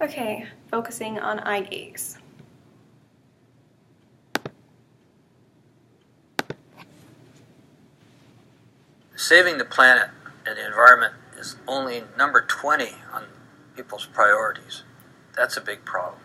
Okay, focusing on eye gaze. Saving the planet and the environment is only number 20 on people's priorities. That's a big problem.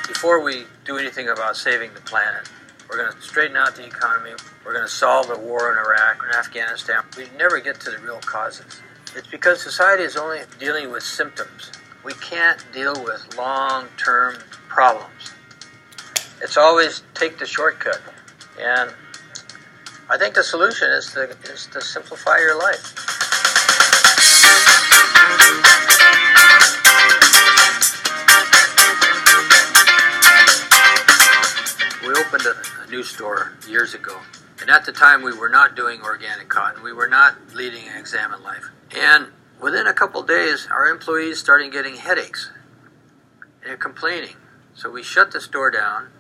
Before we do anything about saving the planet, we're going to straighten out the economy. We're going to solve the war in Iraq and Afghanistan. We never get to the real causes. It's because society is only dealing with symptoms. We can't deal with long-term problems. It's always take the shortcut. And I think the solution is to simplify your life. We opened a new store years ago. And at the time, we were not doing organic cotton. We were not leading Examine Life. And within a couple days, our employees started getting headaches. And they're complaining. So we shut the store down.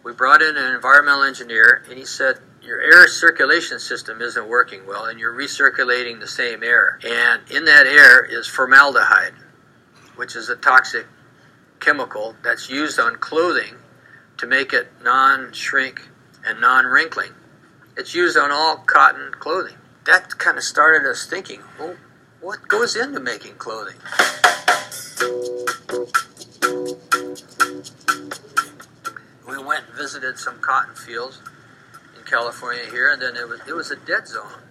We brought in an environmental engineer, and he said, your air circulation system isn't working well, and you're recirculating the same air. And in that air is formaldehyde, which is a toxic chemical that's used on clothing to make it non-shrink and non-wrinkling. It's used on all cotton clothing. That kind of started us thinking, well, what goes into making clothing? We went and visited some cotton fields in California here, and then it was a dead zone.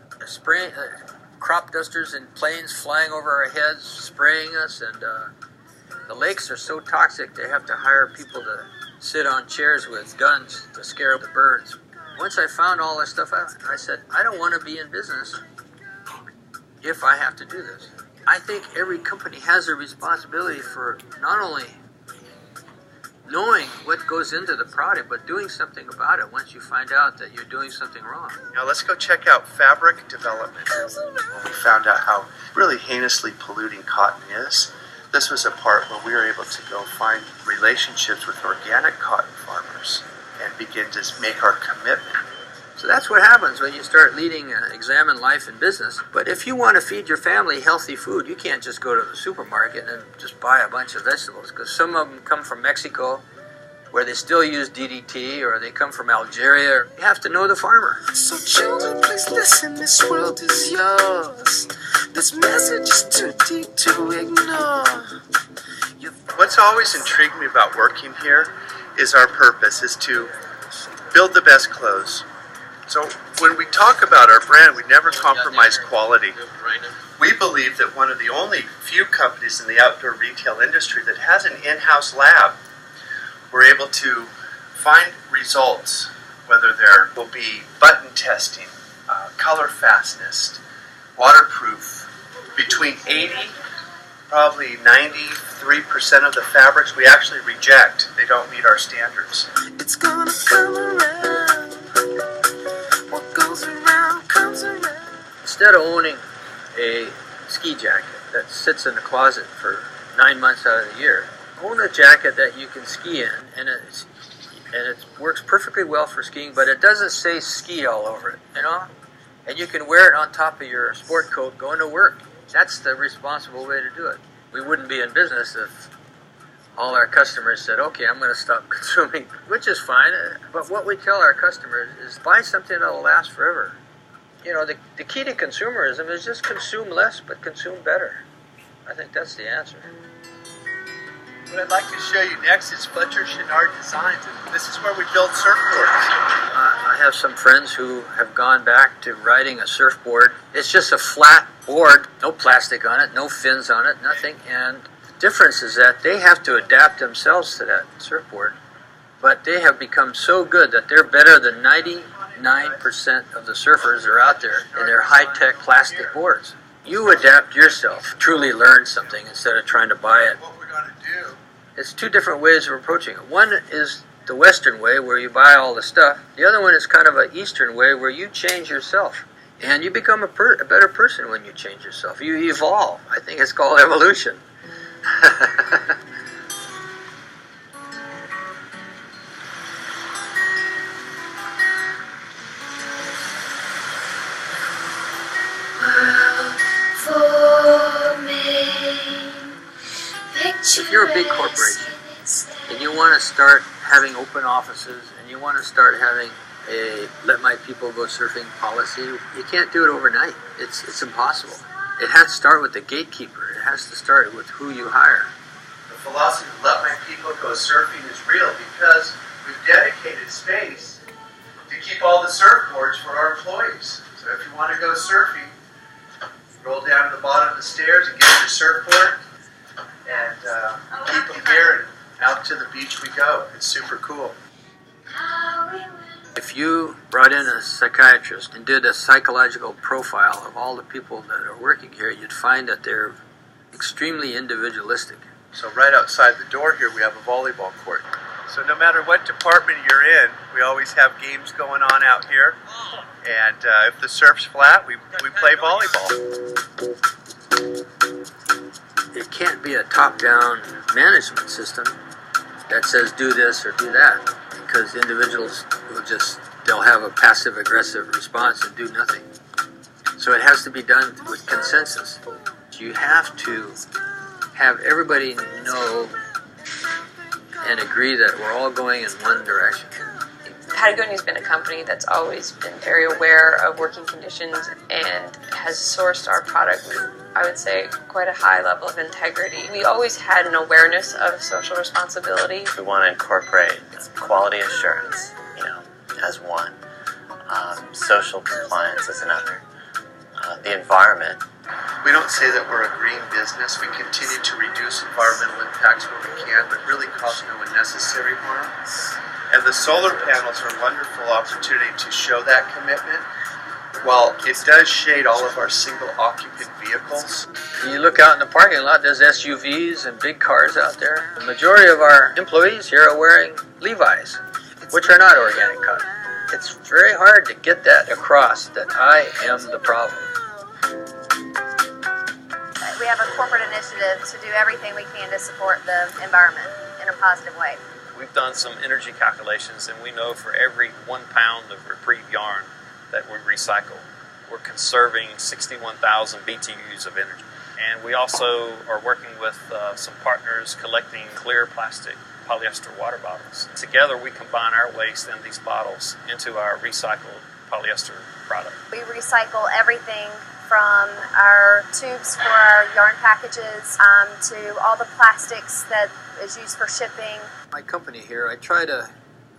Crop dusters and planes flying over our heads, spraying us, and the lakes are so toxic they have to hire people to sit on chairs with guns to scare the birds. Once I found all this stuff out, I said, I don't want to be in business if I have to do this. I think every company has a responsibility for not only knowing what goes into the product, but doing something about it once you find out that you're doing something wrong. Now let's go check out fabric development. When we found out how really heinously polluting cotton is, this was a part where we were able to go find relationships with organic cotton farmers and begin to make our commitment. So that's what happens when you start leading Examine Life in business. But if you want to feed your family healthy food, you can't just go to the supermarket and just buy a bunch of vegetables, because some of them come from Mexico, where they still use DDT, or they come from Algeria. You have to know the farmer. So children, please listen, this world is yours. This message is too deep to ignore. What's always intrigued me about working here is our purpose, is to build the best clothes. So when we talk about our brand, we never compromise quality. We believe that one of the only few companies in the outdoor retail industry that has an in-house lab. We're able to find results, whether there will be button testing, color fastness, waterproof. Between 80, probably 93% of the fabrics we actually reject. They don't meet our standards. It's gonna come around. What goes around comes around. Instead of owning a ski jacket that sits in the closet for 9 months out of the year, own a jacket that you can ski in, and it works perfectly well for skiing, but it doesn't say ski all over it, you know? And you can wear it on top of your sport coat going to work. That's the responsible way to do it. We wouldn't be in business if all our customers said, okay, I'm going to stop consuming, which is fine. But what we tell our customers is buy something that will last forever. You know, the key to consumerism is just consume less, but consume better. I think that's the answer. What I'd like to show you next is Fletcher Chenard Designs. This is where we build surfboards. I have some friends who have gone back to riding a surfboard. It's just a flat board, no plastic on it, no fins on it, nothing. And the difference is that they have to adapt themselves to that surfboard. But they have become so good that they're better than 99% of the surfers that are out there in their high-tech plastic boards. You adapt yourself, truly learn something instead of trying to buy it. It's two different ways of approaching it. One is the Western way, where you buy all the stuff. The other one is kind of an Eastern way, where you change yourself. And you become a better person when you change yourself. You evolve. I think it's called evolution. If you're a big corporation and you want to start having open offices and you want to start having a let my people go surfing policy, you can't do it overnight. It's impossible. It has to start with the gatekeeper. It has to start with who you hire. The philosophy of let my people go surfing is real because we've dedicated space to keep all the surfboards for our employees. So if you want to go surfing, roll down to the bottom of the stairs and get your surfboard and keep them here and out to the beach we go. It's super cool. If you brought in a psychiatrist and did a psychological profile of all the people that are working here, you'd find that they're extremely individualistic. So right outside the door here we have a volleyball court. So no matter what department you're in, we always have games going on out here. And if the surf's flat, we play volleyball. It can't be a top-down management system that says do this or do that, because individuals will they'll have a passive-aggressive response and do nothing. So it has to be done with consensus. You have to have everybody know and agree that we're all going in one direction. Patagonia's been a company that's always been very aware of working conditions and has sourced our product with, I would say, quite a high level of integrity. We always had an awareness of social responsibility. We want to incorporate quality assurance, as one, social compliance as another, the environment. We don't say that we're a green business. We continue to reduce environmental impacts where we can, but really cause no unnecessary harm. And the solar panels are a wonderful opportunity to show that commitment. While it does shade all of our single occupant vehicles. When you look out in the parking lot, there's SUVs and big cars out there. The majority of our employees here are wearing Levi's, which are not organic cotton. It's very hard to get that across, that I am the problem. We have a corporate initiative to do everything we can to support the environment in a positive way. We've done some energy calculations, and we know for every 1 pound of Reprieve yarn that we recycle, we're conserving 61,000 BTUs of energy. And we also are working with some partners collecting clear plastic polyester water bottles. Together we combine our waste and these bottles into our recycled polyester product. We recycle everything from our tubes for our yarn packages to all the plastics that is used for shipping. My company here, I try to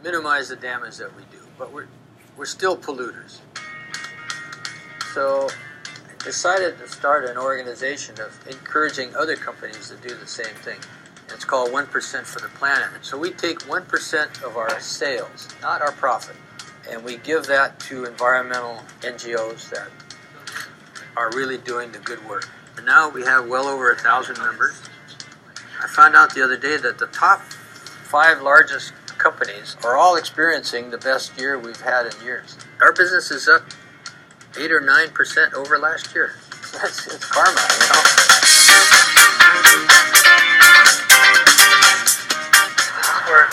minimize the damage that we do, but we're still polluters. So I decided to start an organization of encouraging other companies to do the same thing. It's called 1% for the Planet. So we take 1% of our sales, not our profit, and we give that to environmental NGOs that are really doing the good work. And now we have well over 1,000 members. I found out the other day that the top 5 largest companies are all experiencing the best year we've had in years. Our business is up 8 or 9% over last year. It's karma, This is where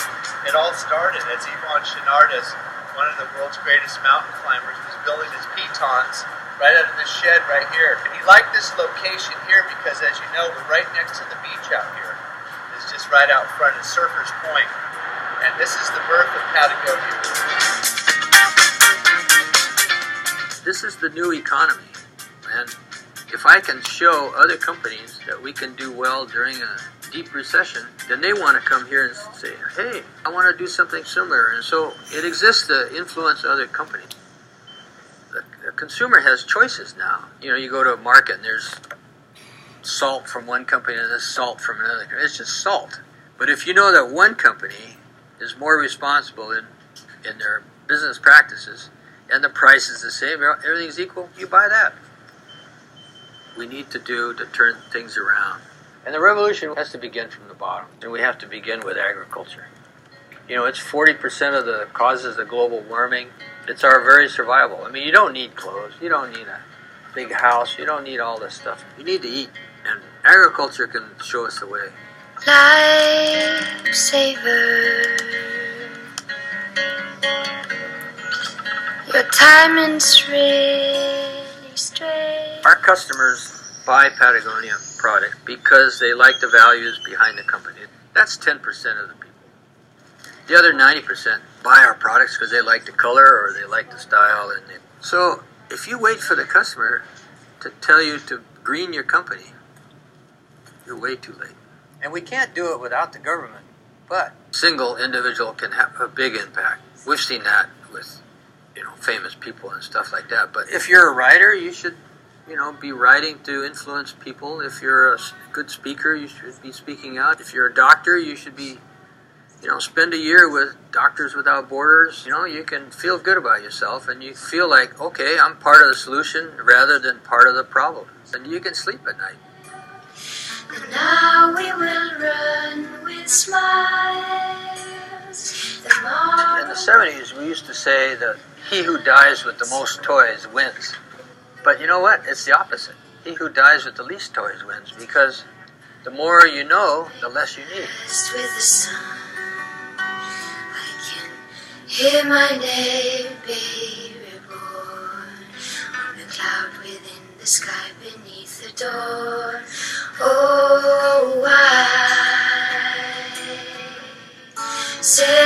it all started, as Yvon Chouinard, one of the world's greatest mountain climbers, was building his pitons right out of this shed right here. And he liked this location here because, as you know, we're right next to the beach out here. It's just right out front of Surfers Point. And this is the birth of Patagonia. This is the new economy. And if I can show other companies that we can do well during a deep recession, then they want to come here and say, hey, I want to do something similar. And so it exists to influence other companies. The consumer has choices now. You go to a market and there's salt from one company and there's salt from another company. It's just salt. But if you know that one company is more responsible in their business practices and the price is the same, everything's equal, you buy that. We need to turn things around. And the revolution has to begin from the bottom. And we have to begin with agriculture. It's 40% of the causes of global warming. It's our very survival. I mean, you don't need clothes. You don't need a big house. You don't need all this stuff. You need to eat. And agriculture can show us the way. Lifesaver, your timing's really straight. Our customers buy Patagonia product because they like the values behind the company. That's 10% of the people. The other 90% buy our products because they like the color or they like the style. So if you wait for the customer to tell you to green your company, you're way too late. And we can't do it without the government, but single individual can have a big impact. We've seen that with, famous people and stuff like that. But if you're a writer, you should, be writing to influence people. If you're a good speaker, you should be speaking out. If you're a doctor, you should be, spend a year with Doctors Without Borders. You can feel good about yourself and you feel like, okay, I'm part of the solution rather than part of the problem. And you can sleep at night. And now we will run with smiles. In the 70s, we used to say that he who dies with the most toys wins. But you know what? It's the opposite. He who dies with the least toys wins, because the more you know, the less you need. With the sun, I can hear my name be reborn on a cloud within the sky beneath the door. Oh, I say